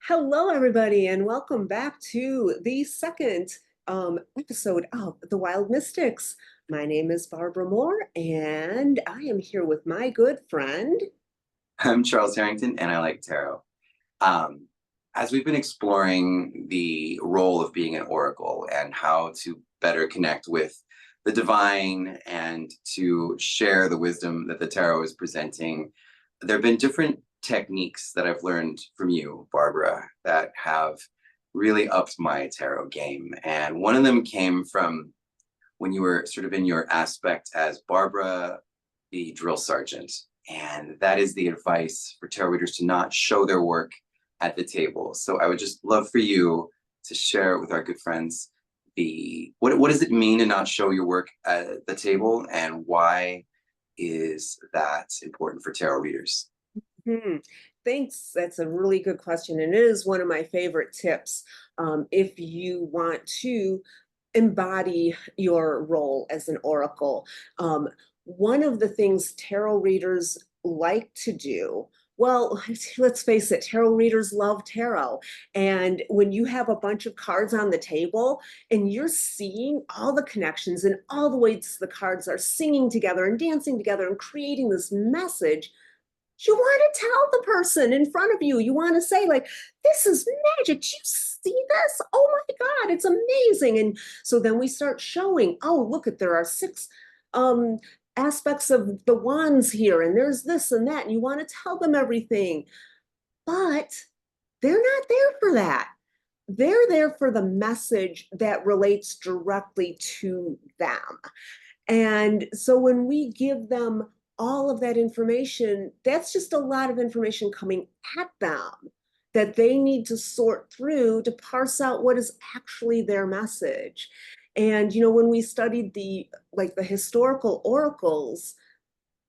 Hello, everybody, and welcome back to the second episode of The Wild Mystics. My name is Barbara Moore, and I am here with my good friend. I'm Charles Harrington, and I like tarot. Um, as we've been exploring the role of being an oracle and how to better connect with the divine and to share the wisdom that the tarot is presenting, there have been different techniques that I've learned from you, Barbara, that have really upped my tarot game. And one of them came from when you were sort of in your aspect as Barbara, the drill sergeant. And that is the advice for tarot readers to not show their work at the table. So I would just love for you to share with our good friends the what does it mean to not show your work at the table, and why is that important for tarot readers? Hmm. Thanks. That's a really good question, and it is one of my favorite tips. If you want to embody your role as an oracle, one of the things tarot readers like to do. Well, let's face it, tarot readers love tarot. And when you have a bunch of cards on the table and you're seeing all the connections and all the ways the cards are singing together and dancing together and creating this message, you want to tell the person in front of you, you want to say, like, this is magic. Do you see this? Oh my God, it's amazing. And so then we start showing, oh, look at, there are six um, aspects of the wands here, and there's this and that. And you want to tell them everything. But they're not there for that. They're there for the message that relates directly to them. And so when we give them all of that information, that's just a lot of information coming at them that they need to sort through to parse out what is actually their message. And when we studied the historical oracles,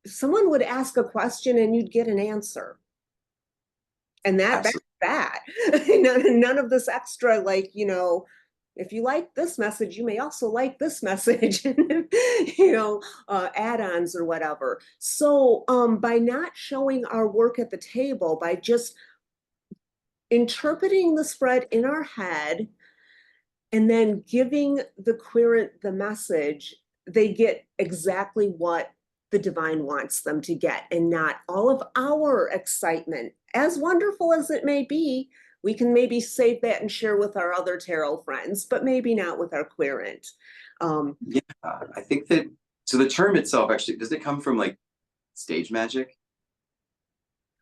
someone would ask a question and you'd get an answer. And that's Absolutely. that. None of this extra, if you like this message, you may also like this message, add-ons or whatever. So by not showing our work at the table, by just interpreting the spread in our head and then giving the querent the message, they get exactly what the divine wants them to get, and not all of our excitement. As wonderful as it may be, we can maybe save that and share with our other tarot friends, but maybe not with our querent. Yeah, I think that, so the term itself, actually, does it come from like stage magic?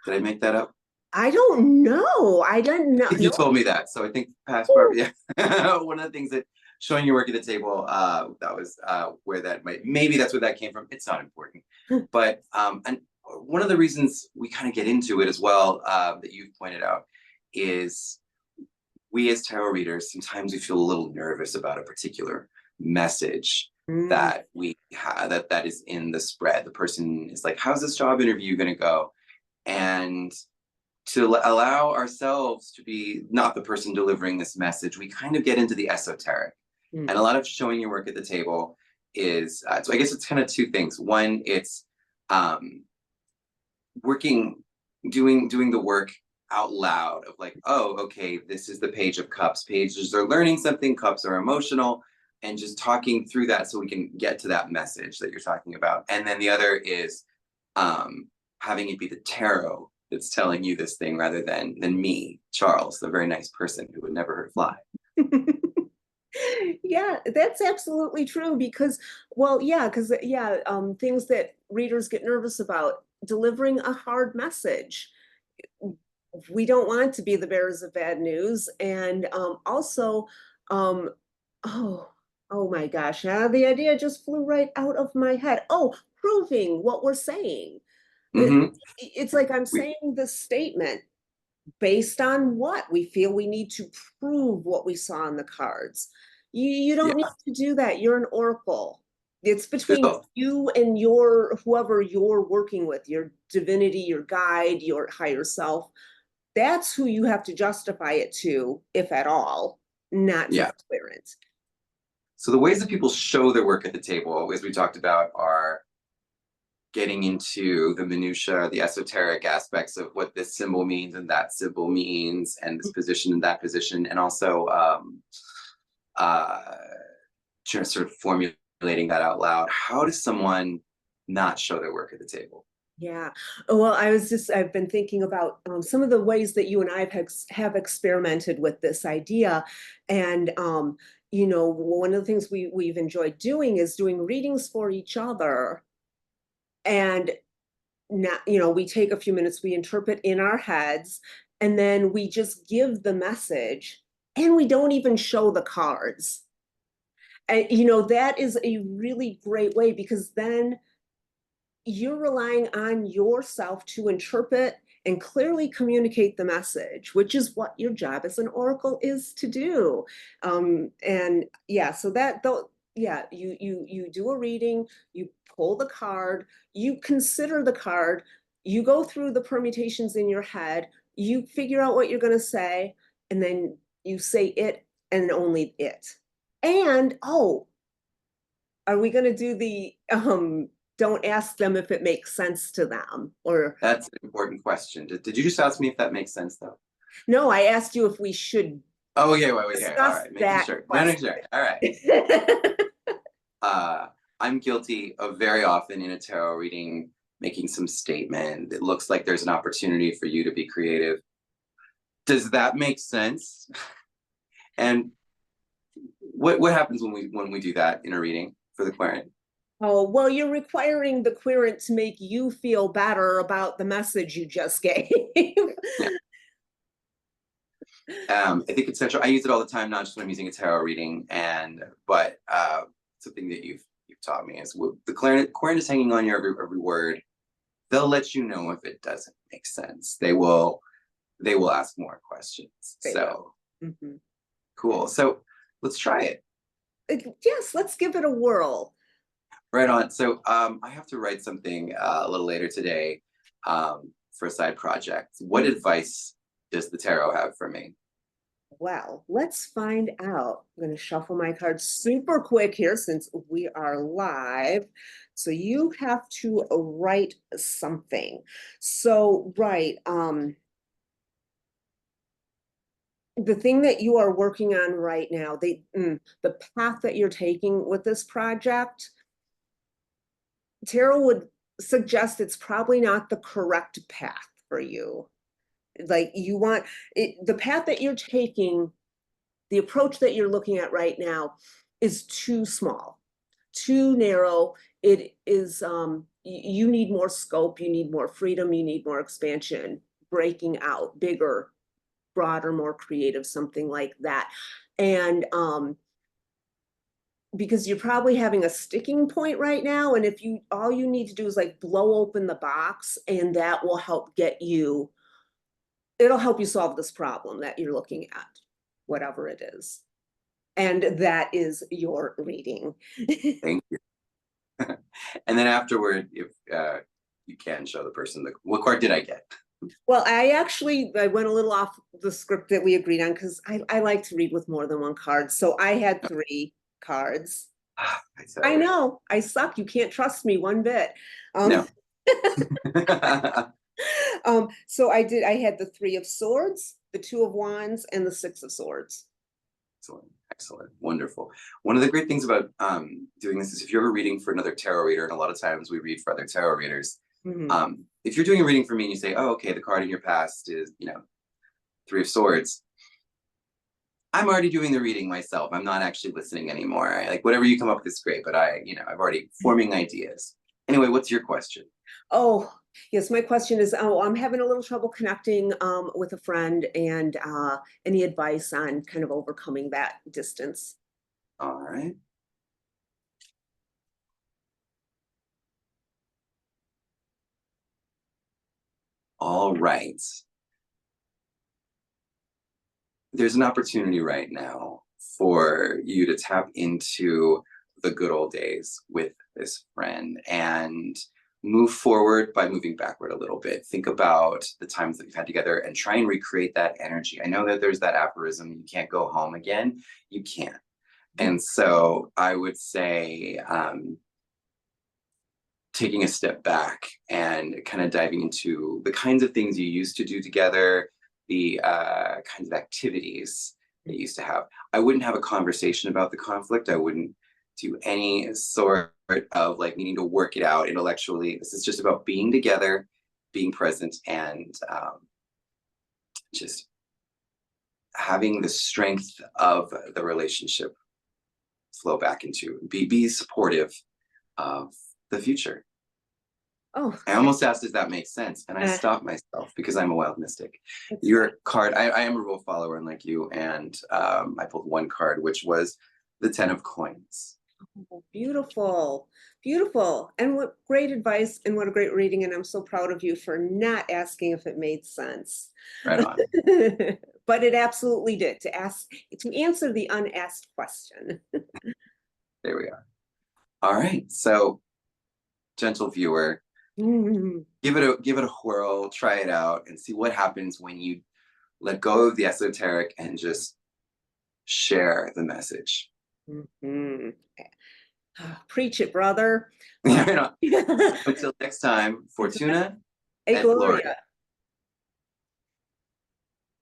Did I make that up? I don't know. I don't know. If you told me that. So I think past Barbie, yeah. One of the things that showing your work at the table, that was where that maybe that's where that came from. It's not important. No. But and one of the reasons we kind of get into it as well, that you've pointed out, is we as tarot readers, sometimes we feel a little nervous about a particular message Mm. that we have, that is in the spread. The person is like, how's this job interview going to go? And to allow ourselves to be not the person delivering this message, we kind of get into the esoteric. Mm. And a lot of showing your work at the table is, so I guess it's kind of two things. One, it's um, working, doing the work out loud of like, oh, okay, this is the Page of Cups. Pages are learning something, cups are emotional, and just talking through that so we can get to that message that you're talking about. And then the other is um, having it be the tarot that's telling you this thing rather than me, Charles, the very nice person who would never hurt a fly. Yeah, that's absolutely true because, well, yeah, things that readers get nervous about, delivering a hard message. We don't want to be the bearers of bad news. And also, um, oh, oh my gosh, the idea just flew right out of my head. Oh, proving what we're saying. Mm-hmm. It's like I'm We, saying this statement based on what we feel we need to prove what we saw on the cards. You don't need yeah. to do that. You're an oracle. It's between Bill. you and your whoever you're working with, your divinity, your guide, your higher self. That's who you have to justify it to, if at all, not to Yeah. the clearance. So the ways that people show their work at the table, as we talked about, are getting into the minutia, the esoteric aspects of what this symbol means and that symbol means, and this position and that position, and also uh, just sort of formulating that out loud. How does someone not show their work at the table? Yeah. Well, I've been thinking about some of the ways that you and I have experimented with this idea. And, one of the things we've enjoyed doing is doing readings for each other. And not, we take a few minutes, we interpret in our heads, and then we just give the message, and we don't even show the cards. And, that is a really great way because then you're relying on yourself to interpret and clearly communicate the message, which is what your job as an oracle is to do. And yeah, so that though, yeah, you do a reading, you pull the card, you consider the card, you go through the permutations in your head, you figure out what you're going to say, and then you say it and only it. And oh, are we going to do the don't ask them if it makes sense to them? Or That's an important question. Did you just ask me if that makes sense, though? no, I asked you if we should Oh, yeah, wait, yeah. All discuss right, making that sure. No, no, question. sure. All right. I'm guilty of very often in a tarot reading making some statement. It looks like there's an opportunity for you to be creative. Does that make sense? And what happens when we do that in a reading for the querent? Oh, well, you're requiring the querent to make you feel better about the message you just gave. Yeah. I think it's central. I use it all the time, not just when I'm using a tarot reading, but something that you've taught me is the querent is hanging on your every word. They'll let you know if it doesn't make sense. They will ask more questions. So Mm-hmm. cool. So let's try it. Yes, let's give it a whirl. Right on. So I have to write something a little later today for a side project. What advice does the tarot have for me? Well, let's find out. I'm going to shuffle my cards super quick here since we are live. So you have to write something. So, right, the thing that you are working on right now, the path that you're taking with this project, Tarot would suggest it's probably not the correct path for you. Like you want it, the path that you're taking, the approach that you're looking at right now is too small, too narrow. It is, you need more scope, you need more freedom, you need more expansion, breaking out, bigger, broader, more creative, something like that. And because you're probably having a sticking point right now. And if you, all you need to do is like blow open the box, and that will help get you, it'll help you solve this problem that you're looking at, whatever it is. And that is your reading. Thank you. And then afterward, if you can show the person what card did I get? Well, I went a little off the script that we agreed on because I like to read with more than one card. So I had 3 cards. I tell I you. know, I suck. You can't trust me one bit. Um, No. Excellent. so I had the 3 of Swords, the 2 of Wands, and the 6 of Swords. Excellent. Wonderful. One of the great things about doing this is if you're ever reading for another tarot reader, and a lot of times we read for other tarot readers, if you're doing a reading for me and you say, oh, okay, the card in your past is, 3 of Swords, I'm already doing the reading myself. I'm not actually listening anymore. Like whatever you come up with is great, but I've already forming ideas. Anyway, what's your question? Oh, yes, my question is, I'm having a little trouble connecting with a friend, and any advice on kind of overcoming that distance? All right. All right. There's an opportunity right now for you to tap into the good old days with this friend and move forward by moving backward a little bit. Think about the times that you've had together and try and recreate that energy. I know that there's that aphorism, you can't go home again. You can't. And so I would say taking a step back and kind of diving into the kinds of things you used to do together, the kinds of activities that you used to have. I wouldn't have a conversation about the conflict. I wouldn't do any sort of like needing to work it out intellectually. This is just about being together, being present, and just having the strength of the relationship flow back into be supportive of the future. Oh, I almost asked if that makes sense, and I uh, stopped myself because I'm a wild mystic. it's Your card, I am a rule follower, unlike you, and I pulled one card, which was the Ten of Coins. beautiful, beautiful. And what great advice and what a great reading. And I'm so proud of you for not asking if it made sense. Right on. But it absolutely did to answer the unasked question. There we are. All right. So, gentle viewer, Mhm. give it a whirl, try it out, and see what happens when you let go of the esoteric and just share the message. Mhm. Preach it, brother. Right on. So until next time, Fortuna Hey, et Gloria. Gloria.